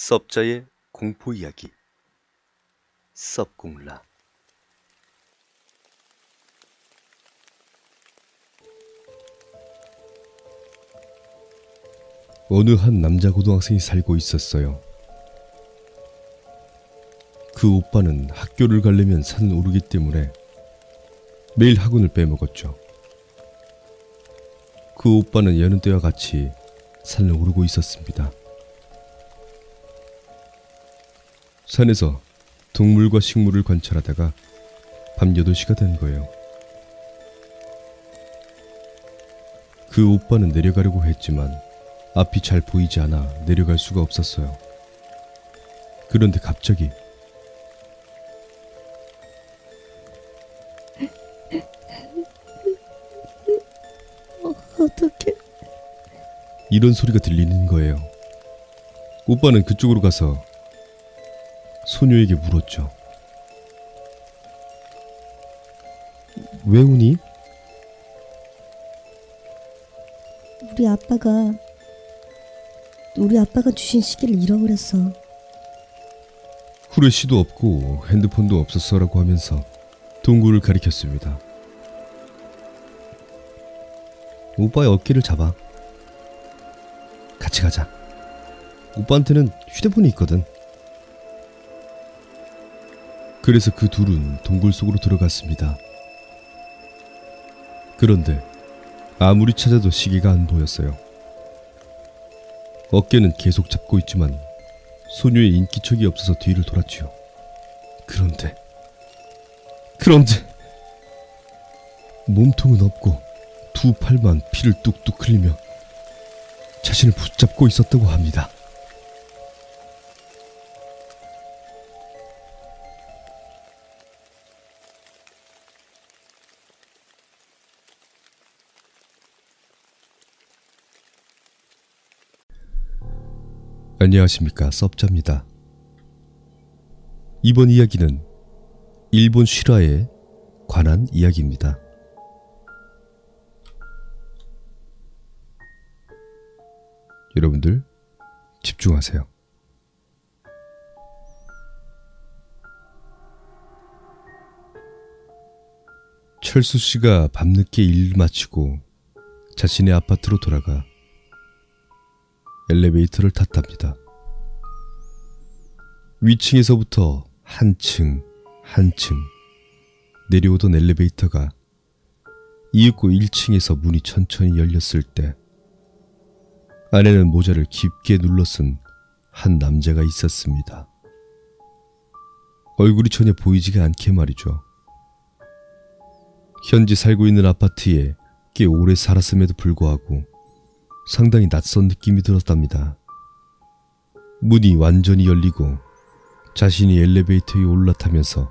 섭자의 공포 이야기 섭공라. 어느 한 남자 고등학생이 살고 있었어요. 그 오빠는 학교를 가려면 산을 오르기 때문에 매일 학원을 빼먹었죠. 그 오빠는 여느 때와 같이 산을 오르고 있었습니다. 산에서 동물과 식물을 관찰하다가 밤 8시가 된 거예요. 그 오빠는 내려가려고 했지만 앞이 잘 보이지 않아 내려갈 수가 없었어요. 그런데 갑자기 어떡해. 이런 소리가 들리는 거예요. 오빠는 그쪽으로 가서 소녀에게 물었죠. 왜 우니? 우리 아빠가 주신 시계를 잃어버렸어. 후레쉬도 없고 핸드폰도 없었어라고 하면서 동굴을 가리켰습니다. 오빠의 어깨를 잡아. 같이 가자. 오빠한테는 휴대폰이 있거든. 그래서 그 둘은 동굴 속으로 들어갔습니다. 그런데 아무리 찾아도 시계가 안 보였어요. 어깨는 계속 잡고 있지만 소녀의 인기척이 없어서 뒤를 돌았지요. 그런데 몸통은 없고 두 팔만 피를 뚝뚝 흘리며 자신을 붙잡고 있었다고 합니다. 안녕하십니까, 섭자입니다. 이번 이야기는 일본 실화에 관한 이야기입니다. 여러분들 집중하세요. 철수 씨가 밤늦게 일을 마치고 자신의 아파트로 돌아가 엘리베이터를 탔답니다. 위층에서부터 한층 내려오던 엘리베이터가 이윽고 1층에서 문이 천천히 열렸을 때 안에는 모자를 깊게 눌러 쓴 한 남자가 있었습니다. 얼굴이 전혀 보이지가 않게 말이죠. 현재 살고 있는 아파트에 꽤 오래 살았음에도 불구하고 상당히 낯선 느낌이 들었답니다. 문이 완전히 열리고 자신이 엘리베이터에 올라타면서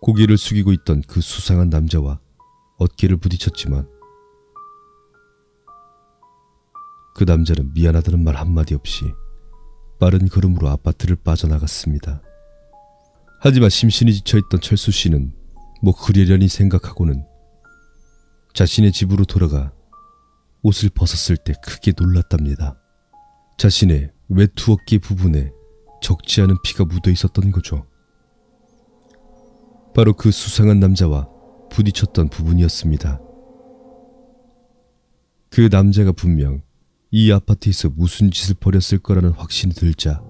고개를 숙이고 있던 그 수상한 남자와 어깨를 부딪혔지만 그 남자는 미안하다는 말 한마디 없이 빠른 걸음으로 아파트를 빠져나갔습니다. 하지만 심신이 지쳐있던 철수 씨는 뭐 그러려니 생각하고는 자신의 집으로 돌아가 옷을 벗었을 때 크게 놀랐답니다. 자신의 외투 어깨 부분에 적지 않은 피가 묻어 있었던 거죠. 바로 그 수상한 남자와 부딪혔던 부분이었습니다. 그 남자가 분명 이 아파트에서 무슨 짓을 벌였을 거라는 확신이 들자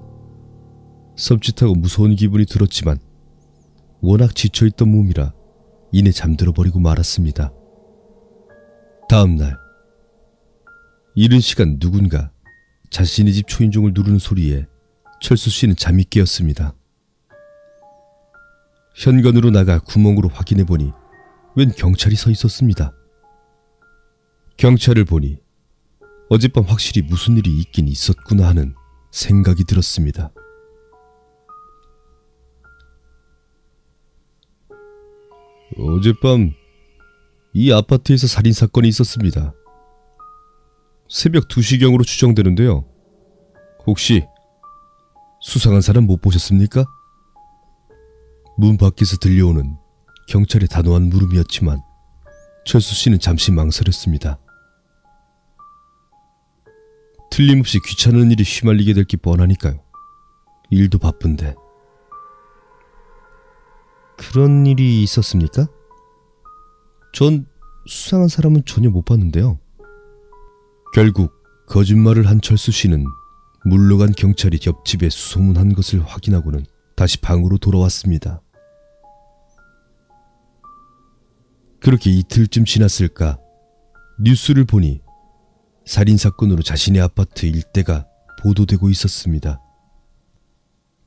섬찟하고 무서운 기분이 들었지만 워낙 지쳐있던 몸이라 이내 잠들어 버리고 말았습니다. 다음 날 이른 시간 누군가 자신의 집 초인종을 누르는 소리에 철수 씨는 잠이 깨었습니다. 현관으로 나가 구멍으로 확인해보니 웬 경찰이 서 있었습니다. 경찰을 보니 어젯밤 확실히 무슨 일이 있긴 있었구나 하는 생각이 들었습니다. 어젯밤 이 아파트에서 살인사건이 있었습니다. 새벽 2시경으로 추정되는데요. 혹시 수상한 사람 못 보셨습니까? 문 밖에서 들려오는 경찰의 단호한 물음이었지만 철수 씨는 잠시 망설였습니다. 틀림없이 귀찮은 일에 휘말리게 될 게 뻔하니까요. 일도 바쁜데. 그런 일이 있었습니까? 전 수상한 사람은 전혀 못 봤는데요. 결국 거짓말을 한 철수 씨는 물러간 경찰이 옆집에 수소문한 것을 확인하고는 다시 방으로 돌아왔습니다. 그렇게 이틀쯤 지났을까 뉴스를 보니 살인사건으로 자신의 아파트 일대가 보도되고 있었습니다.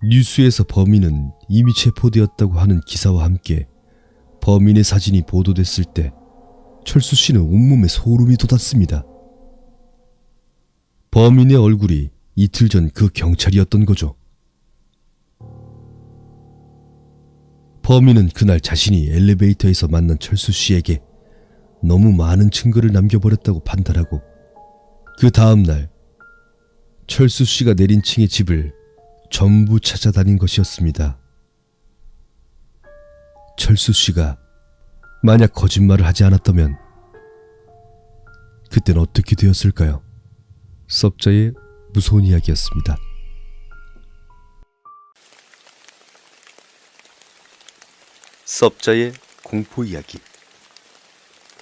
뉴스에서 범인은 이미 체포되었다고 하는 기사와 함께 범인의 사진이 보도됐을 때 철수 씨는 온몸에 소름이 돋았습니다. 범인의 얼굴이 이틀 전 그 경찰이었던 거죠. 범인은 그날 자신이 엘리베이터에서 만난 철수 씨에게 너무 많은 증거를 남겨버렸다고 판단하고 그 다음날 철수 씨가 내린 층의 집을 전부 찾아다닌 것이었습니다. 철수 씨가 만약 거짓말을 하지 않았다면 그땐 어떻게 되었을까요? 섭자의 무서운 이야기였습니다. 섭자의 공포 이야기.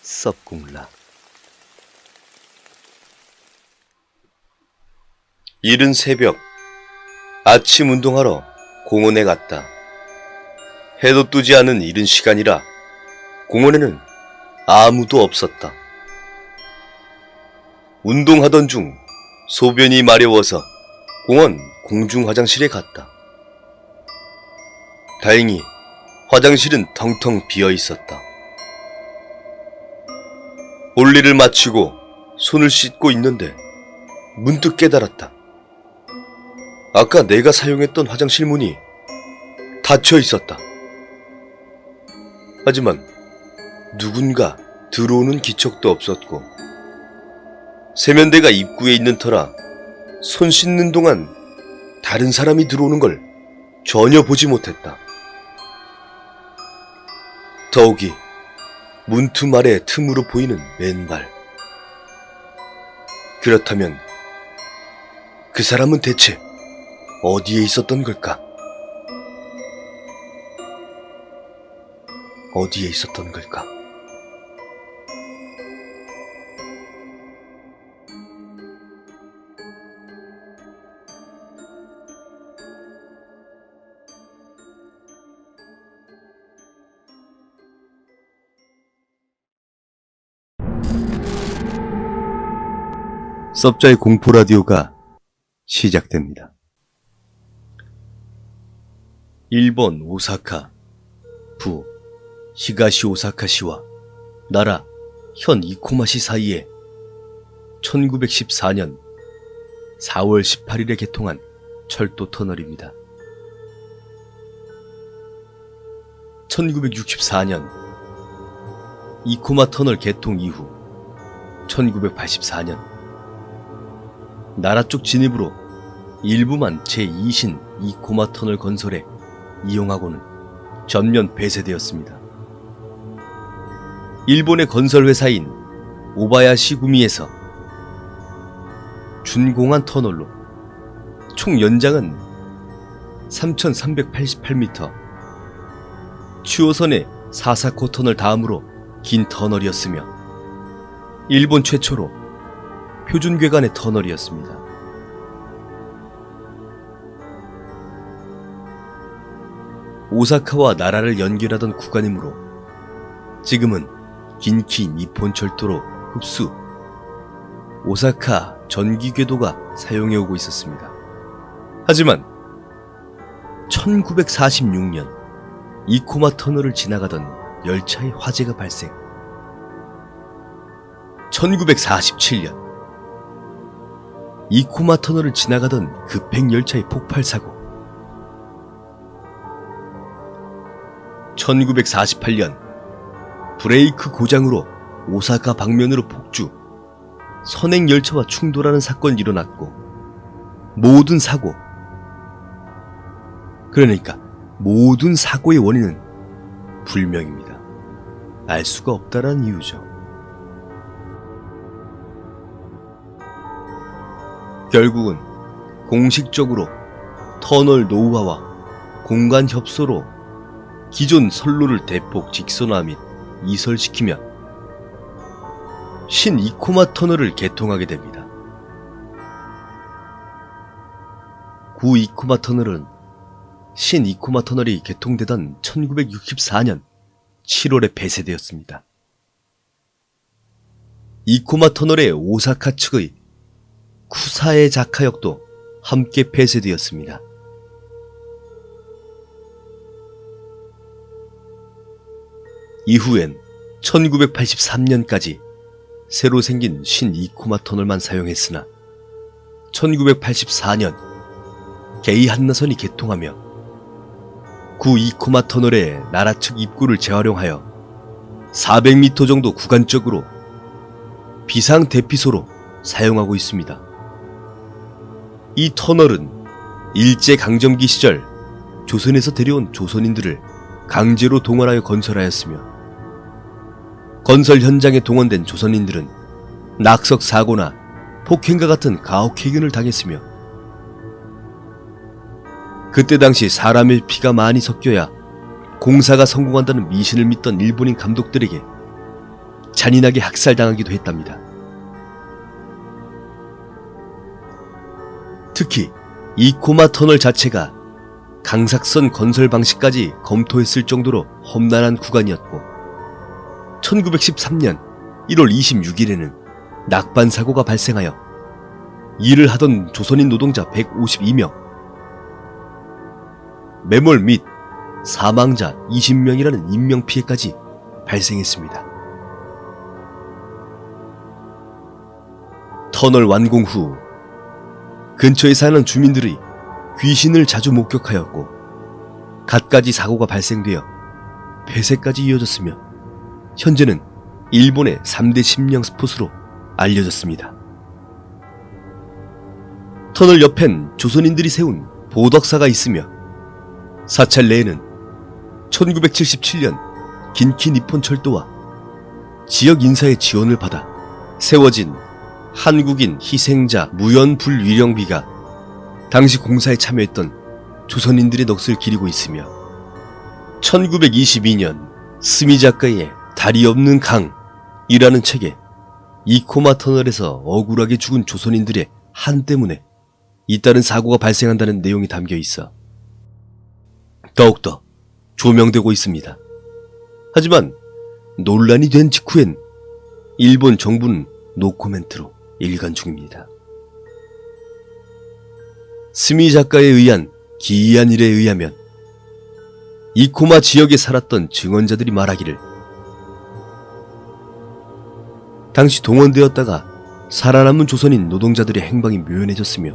섭공라. 이른 새벽 아침 운동하러 공원에 갔다. 해도 뜨지 않은 이른 시간이라 공원에는 아무도 없었다. 운동하던 중 소변이 마려워서 공원 공중 화장실에 갔다. 다행히 화장실은 텅텅 비어 있었다. 볼일을 마치고 손을 씻고 있는데 문득 깨달았다. 아까 내가 사용했던 화장실 문이 닫혀 있었다. 하지만 누군가 들어오는 기척도 없었고 세면대가 입구에 있는 터라 손 씻는 동안 다른 사람이 들어오는 걸 전혀 보지 못했다. 더욱이 문틈 아래 틈으로 보이는 맨발. 그렇다면 그 사람은 대체 어디에 있었던 걸까? 어디에 있었던 걸까? 섭자의 공포 라디오가 시작됩니다. 일본 오사카, 부 히가시 오사카시와 나라 현 이코마시 사이에 1914년 4월 18일에 개통한 철도 터널입니다. 1964년 이코마 터널 개통 이후 1984년 나라 쪽 진입으로 일부만 제2신 이코마 터널 건설에 이용하고는 전면 폐쇄되었습니다. 일본의 건설 회사인 오바야시 구미에서 준공한 터널로 총 연장은 3,388m, 추호선의 사사코 터널 다음으로 긴 터널이었으며 일본 최초로 표준궤간의 터널이었습니다. 오사카와 나라를 연결하던 구간이므로 지금은 긴키 니폰 철도로 흡수 오사카 전기궤도가 사용해오고 있었습니다. 하지만 1946년 이코마 터널을 지나가던 열차의 화재가 발생. 1947년 이코마 터널을 지나가던 급행 열차의 폭발 사고. 1948년 브레이크 고장으로 오사카 방면으로 폭주, 선행 열차와 충돌하는 사건이 일어났고 모든 사고, 그러니까 모든 사고의 원인은 불명입니다. 알 수가 없다라는 이유죠. 결국은 공식적으로 터널 노후화와 공간 협소로 기존 선로를 대폭 직선화 및 이설시키며 신 이코마 터널을 개통하게 됩니다. 구 이코마 터널은 신 이코마 터널이 개통되던 1964년 7월에 폐쇄되었습니다. 이코마 터널의 오사카 측의 쿠사에 자카역도 함께 폐쇄되었습니다. 이후엔 1983년까지 새로 생긴 신 이코마 터널만 사용했으나 1984년 게이 한나선이 개통하며 구 이코마 터널의 나라 측 입구를 재활용하여 400m 정도 구간적으로 비상 대피소로 사용하고 있습니다. 이 터널은 일제강점기 시절 조선에서 데려온 조선인들을 강제로 동원하여 건설하였으며 건설 현장에 동원된 조선인들은 낙석 사고나 폭행과 같은 가혹행위를 당했으며 그때 당시 사람의 피가 많이 섞여야 공사가 성공한다는 미신을 믿던 일본인 감독들에게 잔인하게 학살당하기도 했답니다. 특히 이코마 터널 자체가 강삭선 건설 방식까지 검토했을 정도로 험난한 구간이었고 1913년 1월 26일에는 낙반 사고가 발생하여 일을 하던 조선인 노동자 152명, 매몰 및 사망자 20명이라는 인명피해까지 발생했습니다. 터널 완공 후 근처에 사는 주민들이 귀신을 자주 목격하였고 갖가지 사고가 발생되어 폐쇄까지 이어졌으며 현재는 일본의 3대 심령 스폿으로 알려졌습니다. 터널 옆엔 조선인들이 세운 보덕사가 있으며 사찰 내에는 1977년 긴키 니폰 철도와 지역 인사의 지원을 받아 세워진 한국인 희생자 무연불위령비가 당시 공사에 참여했던 조선인들의 넋을 기리고 있으며 1922년 스미 작가의 다리 없는 강이라는 책에 이코마 터널에서 억울하게 죽은 조선인들의 한 때문에 잇따른 사고가 발생한다는 내용이 담겨 있어 더욱더 조명되고 있습니다. 하지만 논란이 된 직후엔 일본 정부는 노코멘트로 일관 중입니다. 스미 작가에 의한 기이한 일에 의하면 이코마 지역에 살았던 증언자들이 말하기를 당시 동원되었다가 살아남은 조선인 노동자들의 행방이 묘연해졌으며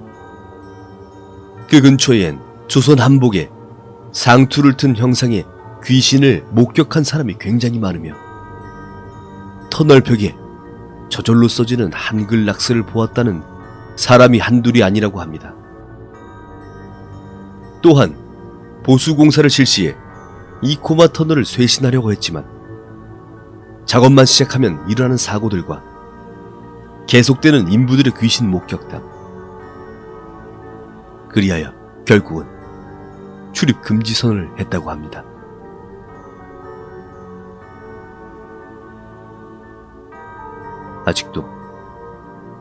그 근처엔 조선 한복에 상투를 튼 형상의 귀신을 목격한 사람이 굉장히 많으며 터널 벽에 저절로 써지는 한글 낙서를 보았다는 사람이 한둘이 아니라고 합니다. 또한 보수공사를 실시해 이코마 터널을 쇄신하려고 했지만 작업만 시작하면 일어나는 사고들과 계속되는 인부들의 귀신 목격담, 그리하여 결국은 출입 금지 선언을 했다고 합니다. 아직도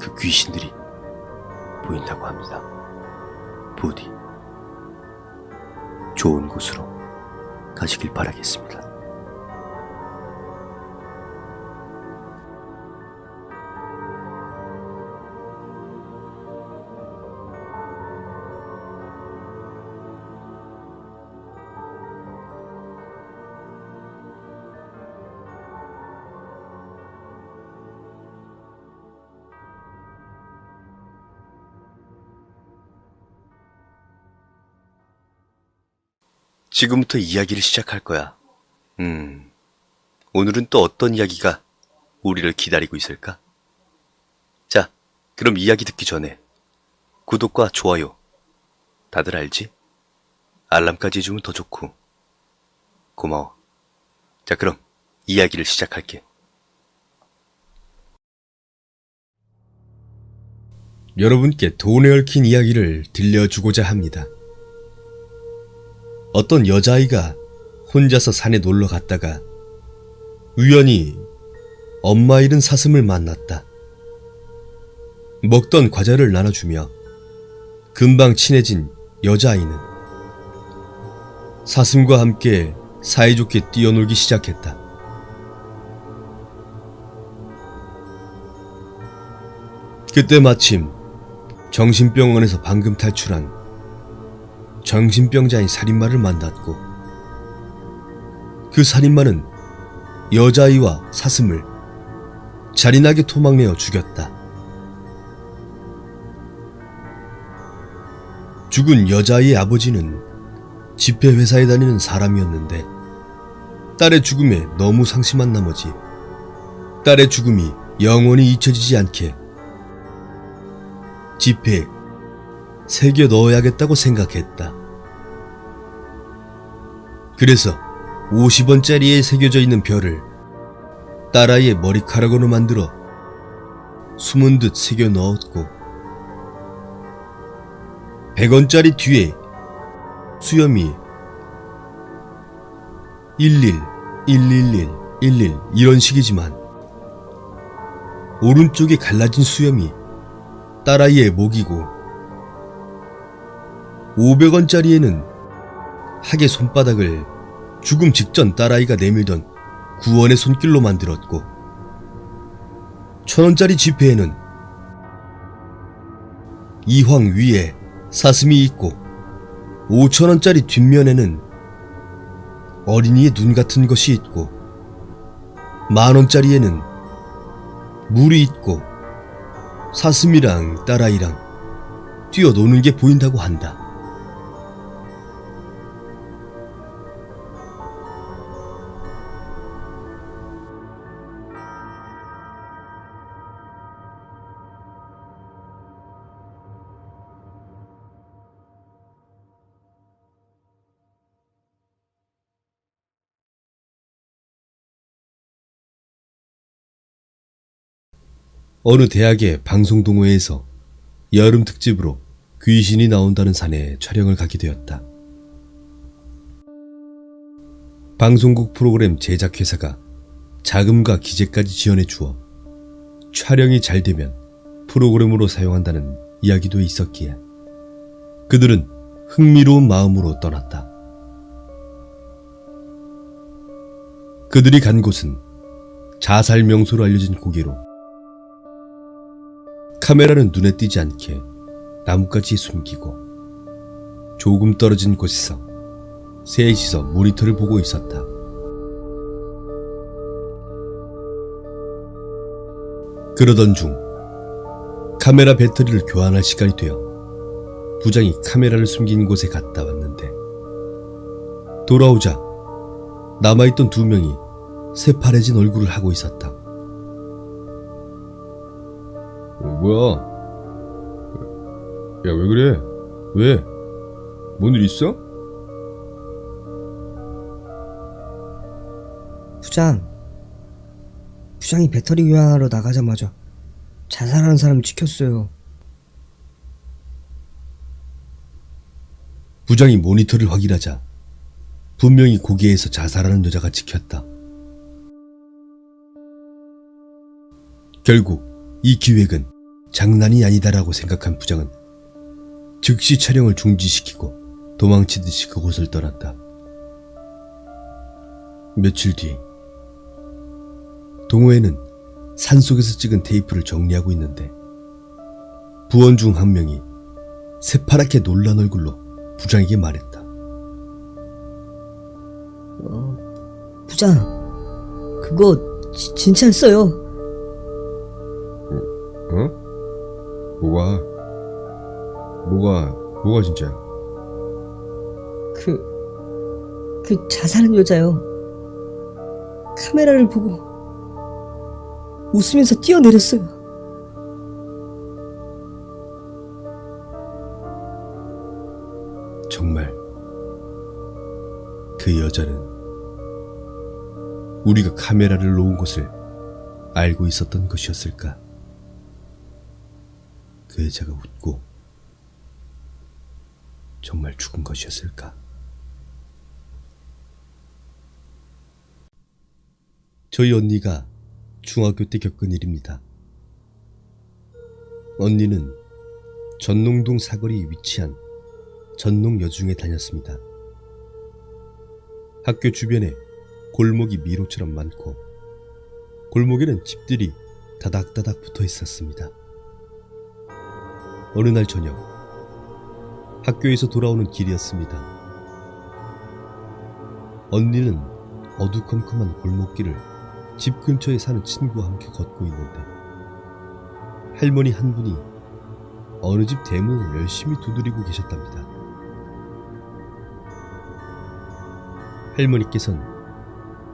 그 귀신들이 보인다고 합니다. 부디 좋은 곳으로 가시길 바라겠습니다. 지금부터 이야기를 시작할 거야. 오늘은 또 어떤 이야기가 우리를 기다리고 있을까? 자, 그럼 이야기 듣기 전에 구독과 좋아요 다들 알지? 알람까지 해주면 더 좋고 고마워. 자, 그럼 이야기를 시작할게. 여러분께 돈에 얽힌 이야기를 들려주고자 합니다. 어떤 여자아이가 혼자서 산에 놀러 갔다가 우연히 엄마 잃은 사슴을 만났다. 먹던 과자를 나눠주며 금방 친해진 여자아이는 사슴과 함께 사이좋게 뛰어놀기 시작했다. 그때 마침 정신병원에서 방금 탈출한 정신병자인 살인마를 만났고, 그 살인마는 여자아이와 사슴을 잔인하게 토막내어 죽였다. 죽은 여자아이의 아버지는 집회회사에 다니는 사람이었는데 딸의 죽음에 너무 상심한 나머지 딸의 죽음이 영원히 잊혀지지 않게 지폐에 새겨 넣어야겠다고 생각했다. 그래서 50원짜리에 새겨져 있는 별을 딸아이의 머리카락으로 만들어 숨은 듯 새겨 넣었고, 100원짜리 뒤에 수염이 11, 111, 11 이런 식이지만 오른쪽에 갈라진 수염이 딸아이의 목이고, 500원짜리에는 학의 손바닥을 죽음 직전 딸아이가 내밀던 구원의 손길로 만들었고, 1000원짜리 지폐에는 이황 위에 사슴이 있고, 5000원짜리 뒷면에는 어린이의 눈 같은 것이 있고, 10,000원짜리에는 물이 있고 사슴이랑 딸아이랑 뛰어노는 게 보인다고 한다. 어느 대학의 방송동호회에서 여름 특집으로 귀신이 나온다는 산에 촬영을 가게 되었다. 방송국 프로그램 제작회사가 자금과 기재까지 지원해 주어 촬영이 잘 되면 프로그램으로 사용한다는 이야기도 있었기에 그들은 흥미로운 마음으로 떠났다. 그들이 간 곳은 자살 명소로 알려진 고개로 카메라는 눈에 띄지 않게 나뭇가지에 숨기고 조금 떨어진 곳에서 셋이서 모니터를 보고 있었다. 그러던 중 카메라 배터리를 교환할 시간이 되어 부장이 카메라를 숨긴 곳에 갔다 왔는데, 돌아오자 남아있던 2명이 새파래진 얼굴을 하고 있었다. 뭐야? 야, 왜 그래? 왜? 뭔 일 있어? 부장이 배터리 교환하러 나가자마자 자살하는 사람 찍혔어요. 부장이 모니터를 확인하자 분명히 고개에서 자살하는 여자가 찍혔다. 결국 이 기획은 장난이 아니다라고 생각한 부장은 즉시 촬영을 중지시키고 도망치듯이 그곳을 떠났다. 며칠 뒤 동호회는 산속에서 찍은 테이프를 정리하고 있는데 부원 중 한 명이 새파랗게 놀란 얼굴로 부장에게 말했다. 부장, 그거 진짜였어요. 어? 뭐가 진짜야? 그 자살한 여자요. 카메라를 보고 웃으면서 뛰어내렸어요. 정말 그 여자는 우리가 카메라를 놓은 곳을 알고 있었던 것이었을까? 그 여자가 웃고 정말 죽은 것이었을까? 저희 언니가 중학교 때 겪은 일입니다. 언니는 전농동 사거리에 위치한 전농여중에 다녔습니다. 학교 주변에 골목이 미로처럼 많고 골목에는 집들이 다닥다닥 붙어 있었습니다. 어느 날 저녁 학교에서 돌아오는 길이었습니다. 언니는 어두컴컴한 골목길을 집 근처에 사는 친구와 함께 걷고 있는데 할머니 한 분이 어느 집 대문을 열심히 두드리고 계셨답니다. 할머니께서는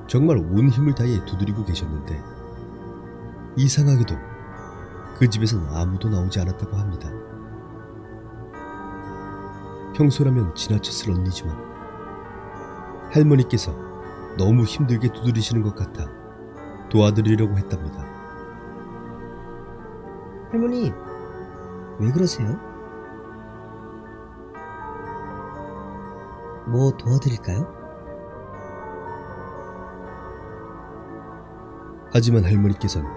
정말 온 힘을 다해 두드리고 계셨는데 이상하게도 그 집에서는 아무도 나오지 않았다고 합니다. 평소라면 지나쳤을 언니지만 할머니께서 너무 힘들게 두드리시는 것 같아 도와드리려고 했답니다. 할머니, 왜 그러세요? 뭐 도와드릴까요? 하지만 할머니께서는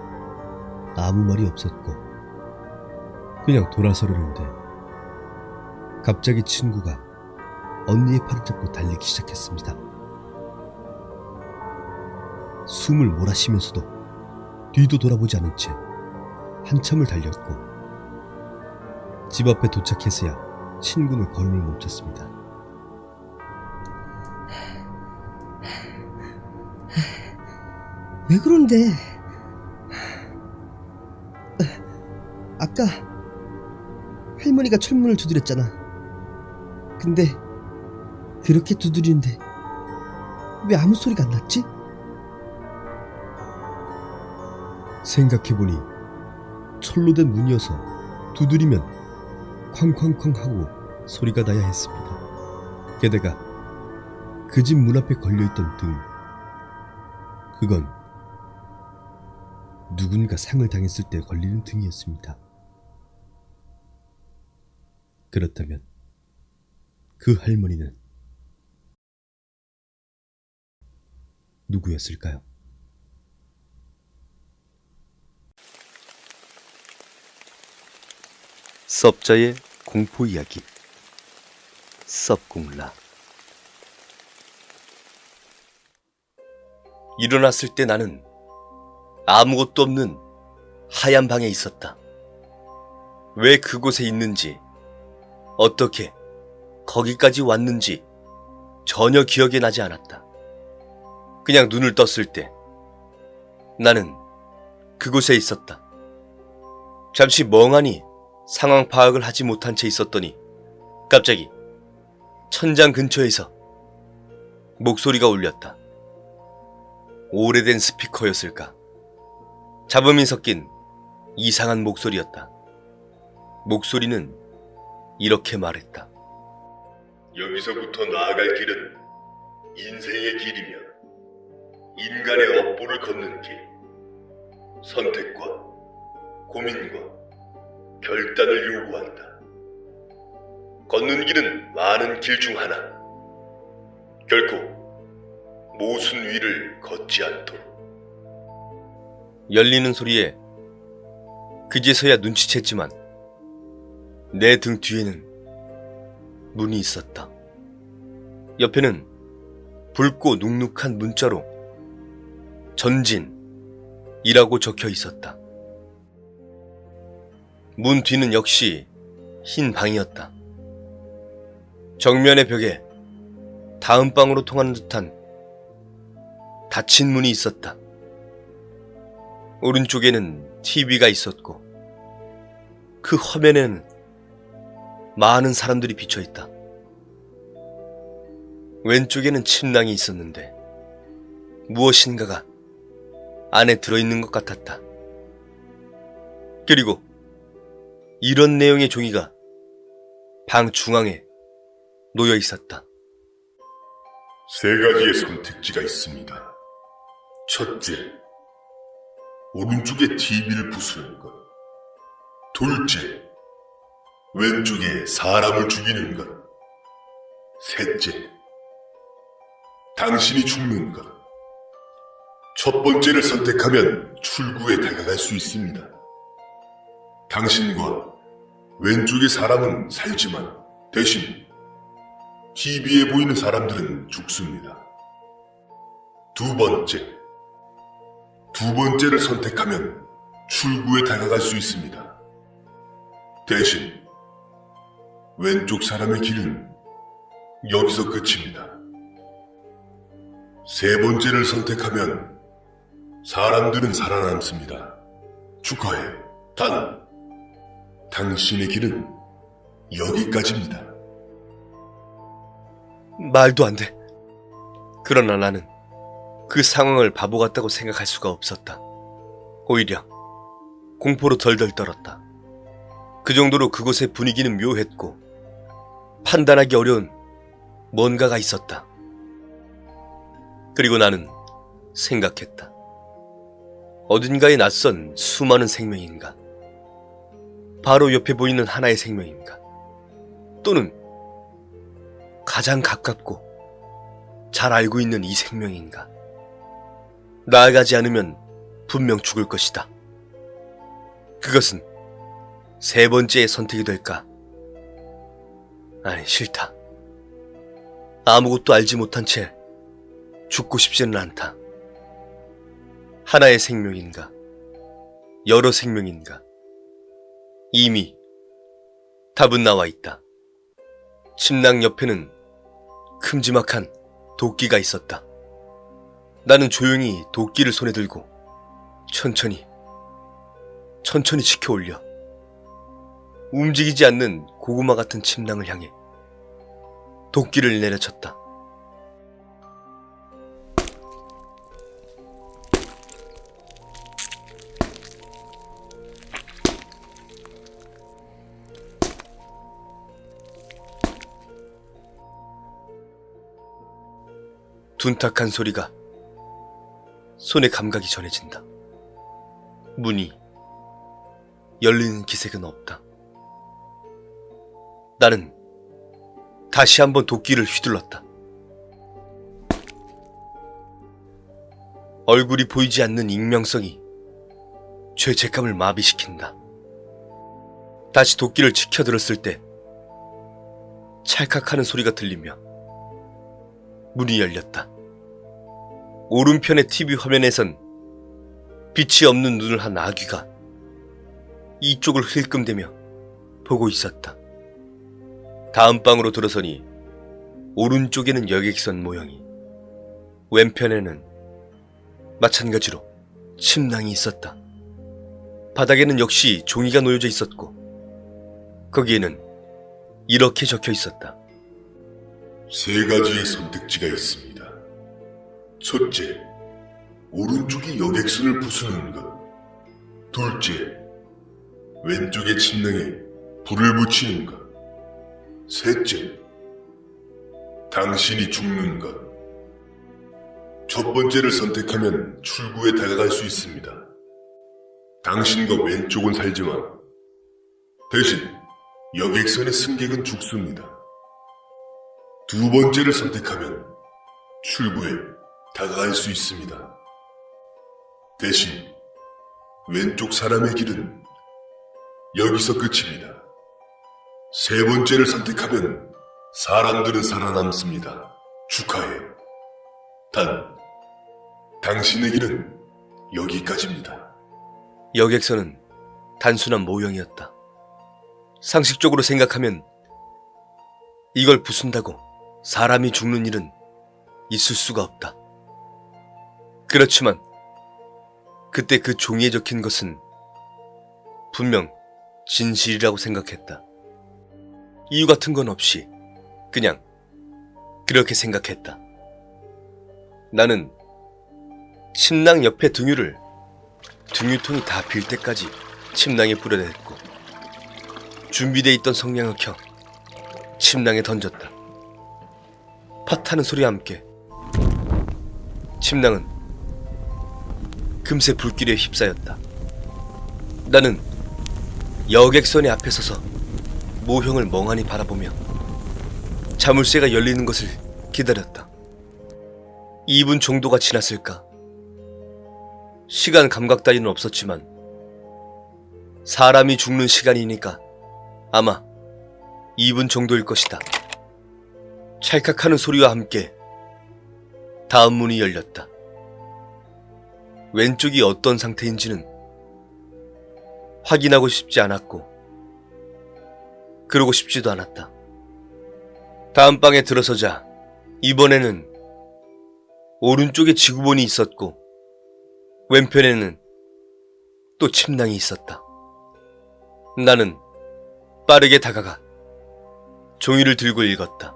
아무 말이 없었고 그냥 돌아서려는데 갑자기 친구가 언니의 팔을 잡고 달리기 시작했습니다. 숨을 몰아쉬면서도 뒤도 돌아보지 않은 채 한참을 달렸고 집 앞에 도착해서야 친구는 걸음을 멈췄습니다. 왜 그런데? 아까 할머니가 철문을 두드렸잖아. 근데 그렇게 두드리는데 왜 아무 소리가 안 났지? 생각해보니 철로 된 문이어서 두드리면 쾅쾅쾅 하고 소리가 나야 했습니다. 게다가 그 집 문 앞에 걸려있던 등, 그건 누군가 상을 당했을 때 걸리는 등이었습니다. 그렇다면 그 할머니는 누구였을까요? 섭자의 공포 이야기 섭공라. 일어났을 때 나는 아무것도 없는 하얀 방에 있었다. 왜 그곳에 있는지, 어떻게 거기까지 왔는지 전혀 기억이 나지 않았다. 그냥 눈을 떴을 때 나는 그곳에 있었다. 잠시 멍하니 상황 파악을 하지 못한 채 있었더니 갑자기 천장 근처에서 목소리가 울렸다. 오래된 스피커였을까? 잡음이 섞인 이상한 목소리였다. 목소리는 이렇게 말했다. 여기서부터 나아갈 길은 인생의 길이며 인간의 업보를 걷는 길, 선택과 고민과 결단을 요구한다. 걷는 길은 많은 길 중 하나. 결코 모순 위를 걷지 않도록. 열리는 소리에 그제서야 눈치챘지만 내 등 뒤에는 문이 있었다. 옆에는 붉고 눅눅한 문자로 전진이라고 적혀 있었다. 문 뒤는 역시 흰 방이었다. 정면의 벽에 다음 방으로 통하는 듯한 닫힌 문이 있었다. 오른쪽에는 TV가 있었고 그 화면에는 많은 사람들이 비쳐 있다. 왼쪽에는 침낭이 있었는데 무엇인가가 안에 들어있는 것 같았다. 그리고 이런 내용의 종이가 방 중앙에 놓여 있었다. 세 가지의 선택지가 있습니다. 첫째, 오른쪽에 TV를 부수는 것. 둘째, 왼쪽에 사람을 죽이는 것. 셋째, 당신이 죽는 것. 첫 번째를 선택하면 출구에 다가갈 수 있습니다. 당신과 왼쪽의 사람은 살지만 대신 TV에 보이는 사람들은 죽습니다. 두 번째를 선택하면 출구에 다가갈 수 있습니다. 대신 왼쪽 사람의 길은 여기서 끝입니다. 세 번째를 선택하면 사람들은 살아남습니다. 축하해요. 단, 당신의 길은 여기까지입니다. 말도 안 돼. 그러나 나는 그 상황을 바보 같다고 생각할 수가 없었다. 오히려 공포로 덜덜 떨었다. 그 정도로 그곳의 분위기는 묘했고 판단하기 어려운 뭔가가 있었다. 그리고 나는 생각했다. 어딘가에 낯선 수많은 생명인가? 바로 옆에 보이는 하나의 생명인가? 또는 가장 가깝고 잘 알고 있는 이 생명인가? 나아가지 않으면 분명 죽을 것이다. 그것은 세 번째의 선택이 될까? 아니, 싫다. 아무것도 알지 못한 채 죽고 싶지는 않다. 하나의 생명인가? 여러 생명인가? 이미 답은 나와 있다. 침낭 옆에는 큼지막한 도끼가 있었다. 나는 조용히 도끼를 손에 들고 천천히 치켜 올려 움직이지 않는 고구마 같은 침낭을 향해 도끼를 내려쳤다. 둔탁한 소리가 손에 감각이 전해진다. 문이 열리는 기색은 없다. 나는 다시 한번 도끼를 휘둘렀다. 얼굴이 보이지 않는 익명성이 죄책감을 마비시킨다. 다시 도끼를 치켜들었을 때 찰칵하는 소리가 들리며 문이 열렸다. 오른편의 TV 화면에선 빛이 없는 눈을 한 아귀가 이쪽을 힐끔대며 보고 있었다. 다음 방으로 들어서니 오른쪽에는 여객선 모형이, 왼편에는 마찬가지로 침낭이 있었다. 바닥에는 역시 종이가 놓여져 있었고 거기에는 이렇게 적혀 있었다. 세 가지의 선택지가 있습니다. 첫째, 오른쪽이 여객선을 부수는 것. 둘째, 왼쪽의 침낭에 불을 붙이는 것. 셋째, 당신이 죽는 것. 첫 번째를 선택하면 출구에 다가갈 수 있습니다. 당신과 왼쪽은 살지만 대신 여객선의 승객은 죽습니다. 두 번째를 선택하면 출구에 다가갈 수 있습니다. 대신 왼쪽 사람의 길은 여기서 끝입니다. 세 번째를 선택하면 사람들은 살아남습니다. 축하해요. 단, 당신의 길은 여기까지입니다. 여객선은 단순한 모형이었다. 상식적으로 생각하면 이걸 부순다고 사람이 죽는 일은 있을 수가 없다. 그렇지만 그때 그 종이에 적힌 것은 분명 진실이라고 생각했다. 이유 같은 건 없이 그냥 그렇게 생각했다. 나는 침낭 옆에 등유통이 다 빌 때까지 침낭에 뿌려댔고 준비되어 있던 성냥을 켜 침낭에 던졌다. 팟하는 소리와 함께 침낭은 금세 불길에 휩싸였다. 나는 여객선의 앞에 서서 모형을 멍하니 바라보며 자물쇠가 열리는 것을 기다렸다. 2분 정도가 지났을까? 시간 감각 따위는 없었지만 사람이 죽는 시간이니까 아마 2분 정도일 것이다. 찰칵하는 소리와 함께 다음 문이 열렸다. 왼쪽이 어떤 상태인지는 확인하고 싶지 않았고 그러고 싶지도 않았다. 다음 방에 들어서자 이번에는 오른쪽에 지구본이 있었고 왼편에는 또 침낭이 있었다. 나는 빠르게 다가가 종이를 들고 읽었다.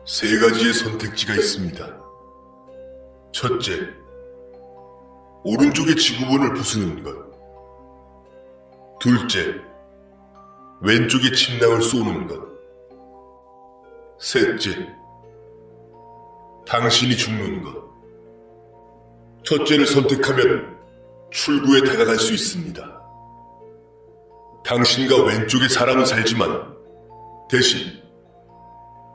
3가지의 선택지가 있습니다. 첫째, 오른쪽의 지구본을 부수는 것. 둘째, 왼쪽의 침낭을 쏘는 것. 셋째, 당신이 죽는 것. 첫째를 선택하면 출구에 다가갈 수 있습니다. 당신과 왼쪽의 사람은 살지만 대신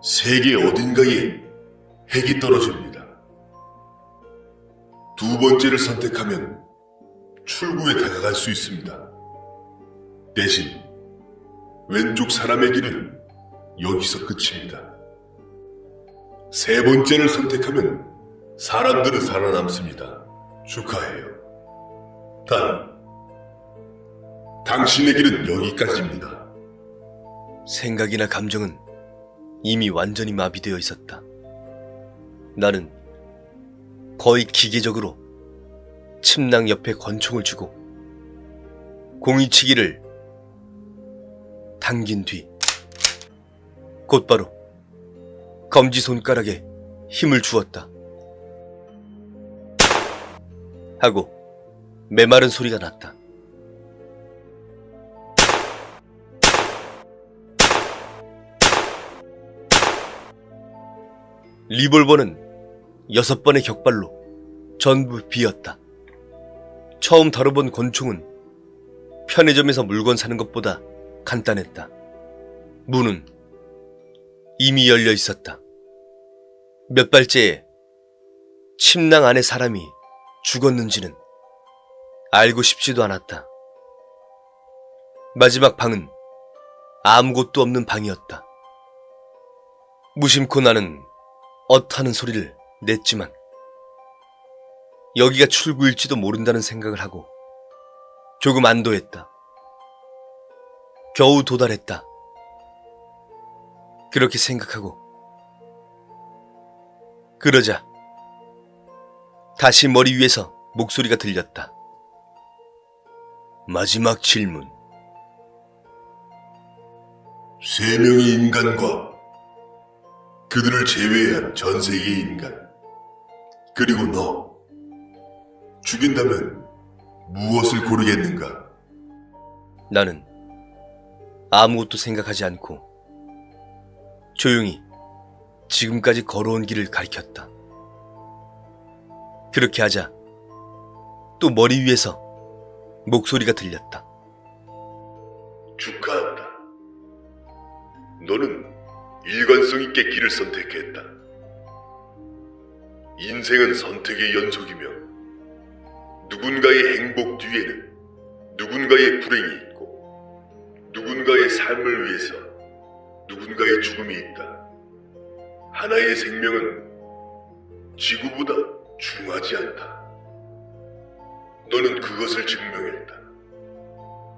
세계 어딘가에 핵이 떨어집니다. 두 번째를 선택하면 출구에 다가갈 수 있습니다. 대신 왼쪽 사람의 길은 여기서 끝입니다. 세 번째를 선택하면 사람들은 살아남습니다. 축하해요. 단, 당신의 길은 여기까지입니다. 생각이나 감정은 이미 완전히 마비되어 있었다. 나는 거의 기계적으로 침낭 옆에 권총을 쥐고 공이치기를 당긴 뒤 곧바로 검지손가락에 힘을 주었다. 하고 메마른 소리가 났다. 리볼버는 6번의 격발로 전부 비었다. 처음 다뤄본 권총은 편의점에서 물건 사는 것보다 간단했다. 문은 이미 열려 있었다. 몇 발째에 침낭 안에 사람이 죽었는지는 알고 싶지도 않았다. 마지막 방은 아무것도 없는 방이었다. 무심코 나는 엇하는 소리를 냈지만 여기가 출구일지도 모른다는 생각을 하고 조금 안도했다. 겨우 도달했다. 그렇게 생각하고 그러자 다시 머리 위에서 목소리가 들렸다. 마지막 질문. 3명의 인간과 그들을 제외한 전 세계의 인간, 그리고 너. 죽인다면 무엇을 고르겠는가? 나는 아무것도 생각하지 않고 조용히 지금까지 걸어온 길을 가리켰다. 그렇게 하자 또 머리 위에서 목소리가 들렸다. 축하한다. 너는 일관성 있게 길을 선택했다. 인생은 선택의 연속이며 누군가의 행복 뒤에는 누군가의 불행이 있고 누군가의 삶을 위해서 누군가의 죽음이 있다. 하나의 생명은 지구보다 중하지 않다. 너는 그것을 증명했다.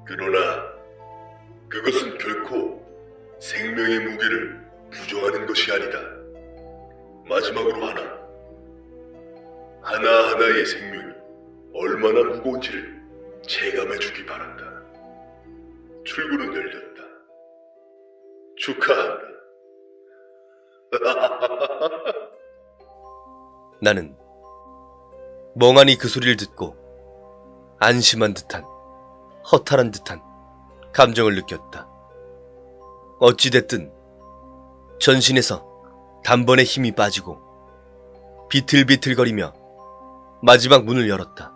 그러나 그것은 결코 생명의 무게를 부정하는 것이 아니다. 마지막으로 하나하나의 생명이 얼마나 무거운지를 체감해주기 바란다. 출구는 열렸다. 축하한다. 나는 멍하니 그 소리를 듣고 안심한 듯한 허탈한 듯한 감정을 느꼈다. 어찌됐든 전신에서 단번에 힘이 빠지고 비틀비틀거리며 마지막 문을 열었다.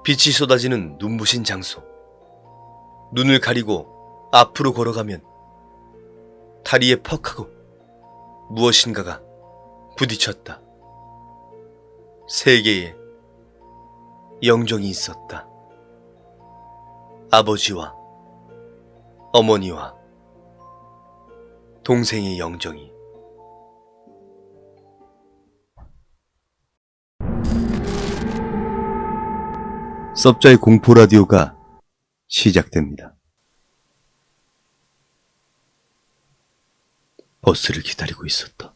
빛이 쏟아지는 눈부신 장소. 눈을 가리고 앞으로 걸어가면 다리에 퍽 하고 무엇인가가 부딪혔다. 세계의 영정이 있었다. 아버지와 어머니와 동생의 영정이. 섭자의 공포 라디오가 시작됩니다. 버스를 기다리고 있었다.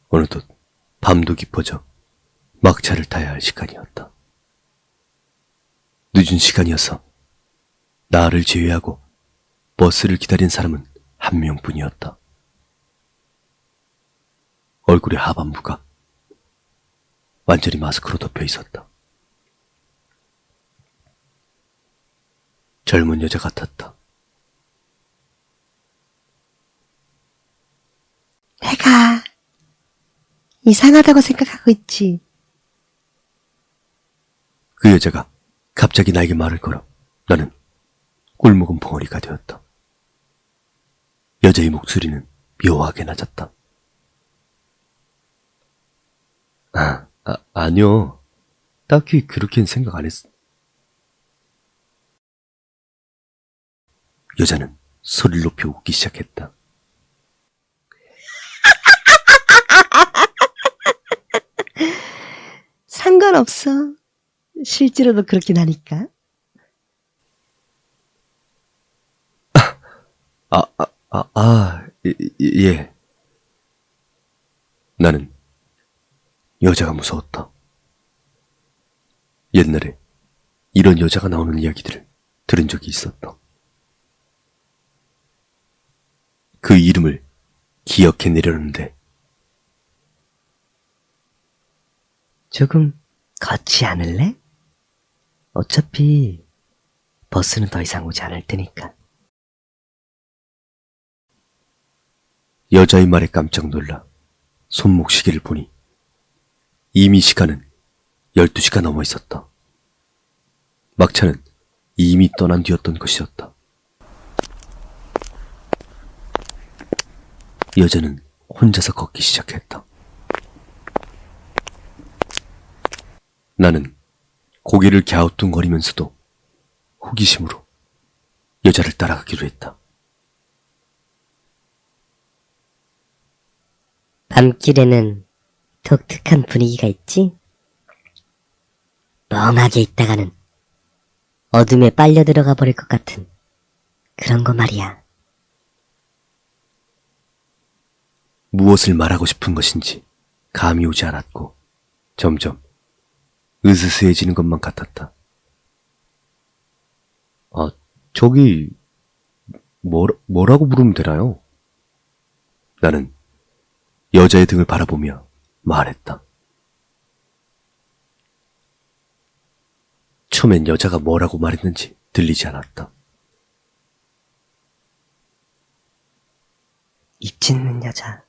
어느덧 밤도 깊어져 막차를 타야 할 시간이었다. 늦은 시간이어서 나를 제외하고 버스를 기다린 사람은 한 명뿐이었다. 얼굴의 하반부가 완전히 마스크로 덮여 있었다. 젊은 여자 같았다. 내가 이상하다고 생각하고 있지. 그 여자가 갑자기 나에게 말을 걸어 나는 꿀먹은 벙어리가 되었다. 여자의 목소리는 묘하게 낮았다. 아니요. 딱히 그렇게는 생각 안 했어. 여자는 소리를 높여 웃기 시작했다. 상관없어. 실제로도 그렇긴 하니까. 예. 나는 여자가 무서웠다. 옛날에 이런 여자가 나오는 이야기들을 들은 적이 있었다. 그 이름을 기억해내려는데 조금 걷지 않을래? 어차피 버스는 더 이상 오지 않을 테니까. 여자의 말에 깜짝 놀라 손목 시계를 보니 이미 시간은 12시가 넘어 있었다. 막차는 이미 떠난 뒤였던 것이었다. 여자는 혼자서 걷기 시작했다. 나는 고개를 갸우뚱거리면서도 호기심으로 여자를 따라가기로 했다. 밤길에는 독특한 분위기가 있지? 멍하게 있다가는 어둠에 빨려 들어가 버릴 것 같은 그런 거 말이야. 무엇을 말하고 싶은 것인지 감이 오지 않았고 점점 으스스해지는 것만 같았다. 저기 뭐라고 부르면 되나요? 나는 여자의 등을 바라보며 말했다. 처음엔 여자가 뭐라고 말했는지 들리지 않았다. 입 짓는 여자.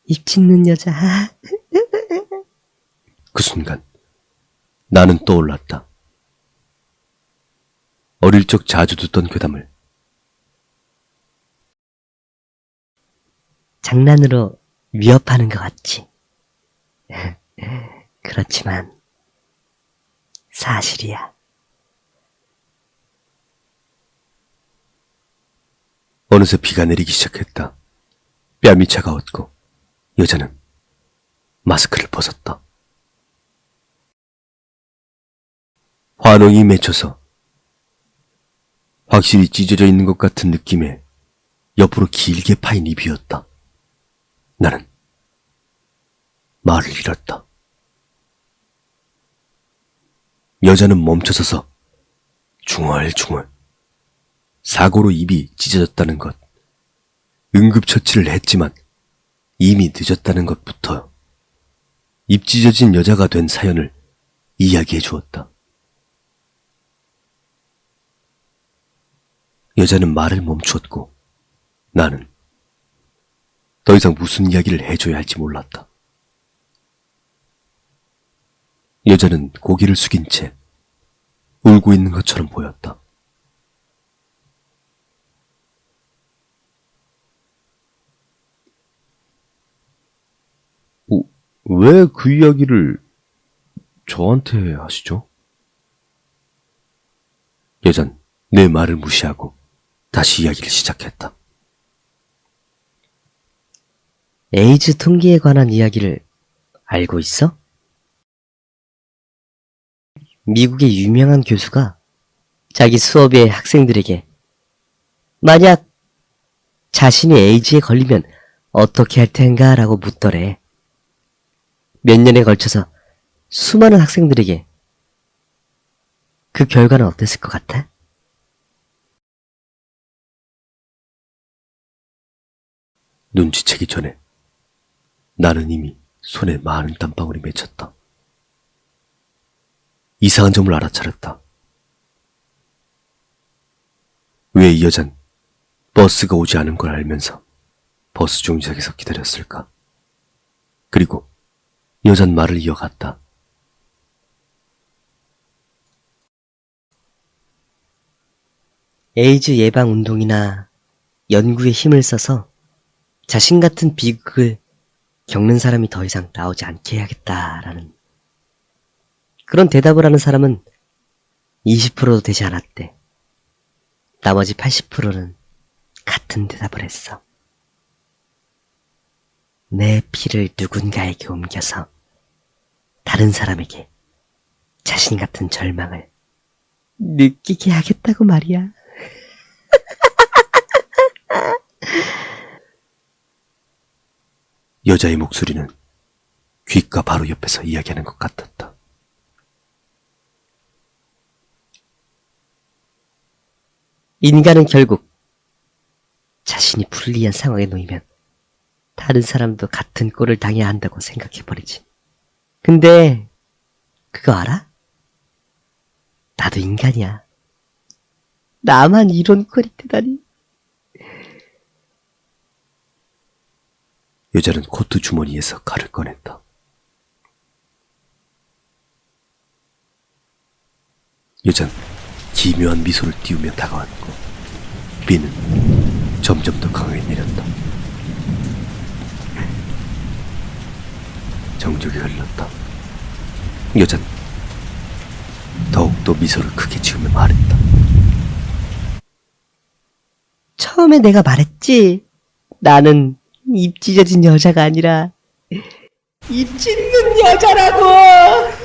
입 짓는 여자. 그 순간 나는 떠올랐다. 어릴 적 자주 듣던 괴담을. 장난으로 위협하는 것 같지. 그렇지만 사실이야. 어느새 비가 내리기 시작했다. 뺨이 차가웠고 여자는 마스크를 벗었다. 환웅이 맺혀서 확실히 찢어져 있는 것 같은 느낌에 옆으로 길게 파인 입이었다. 나는 말을 잃었다. 여자는 멈춰서서 중얼중얼 사고로 입이 찢어졌다는 것, 응급처치를 했지만 이미 늦었다는 것부터 입 찢어진 여자가 된 사연을 이야기해 주었다. 여자는 말을 멈추었고 나는 더 이상 무슨 이야기를 해줘야 할지 몰랐다. 여자는 고개를 숙인 채 울고 있는 것처럼 보였다. 왜 그 이야기를 저한테 하시죠? 여잔 내 말을 무시하고 다시 이야기를 시작했다. 에이즈 통계에 관한 이야기를 알고 있어? 미국의 유명한 교수가 자기 수업의 학생들에게 만약 자신이 에이즈에 걸리면 어떻게 할 텐가 라고 묻더래. 몇 년에 걸쳐서 수많은 학생들에게 그 결과는 어땠을 것 같아? 눈치채기 전에 나는 이미 손에 많은 땀방울이 맺혔다. 이상한 점을 알아차렸다. 왜 이 여잔 버스가 오지 않은 걸 알면서 버스 정류장에서 기다렸을까? 그리고 여잔 말을 이어갔다. 에이즈 예방 운동이나 연구에 힘을 써서 자신 같은 비극을 겪는 사람이 더 이상 나오지 않게 해야겠다라는 그런 대답을 하는 사람은 20%도 되지 않았대. 나머지 80%는 같은 대답을 했어. 내 피를 누군가에게 옮겨서 다른 사람에게 자신 같은 절망을 느끼게 하겠다고 말이야. 여자의 목소리는 귓가 바로 옆에서 이야기하는 것 같았다. 인간은 결국 자신이 불리한 상황에 놓이면 다른 사람도 같은 꼴을 당해야 한다고 생각해버리지. 근데 그거 알아? 나도 인간이야. 나만 이런 꼴이 되다니. 여자는 코트 주머니에서 칼을 꺼냈다. 여자는 기묘한 미소를 띄우며 다가왔고 비는 점점 더 강하게 내렸다. 정적이 흘렀다. 여자는 더욱더 미소를 크게 지으며 말했다. 처음에 내가 말했지. 나는 입 찢어진 여자가 아니라 입 찢는 여자라고.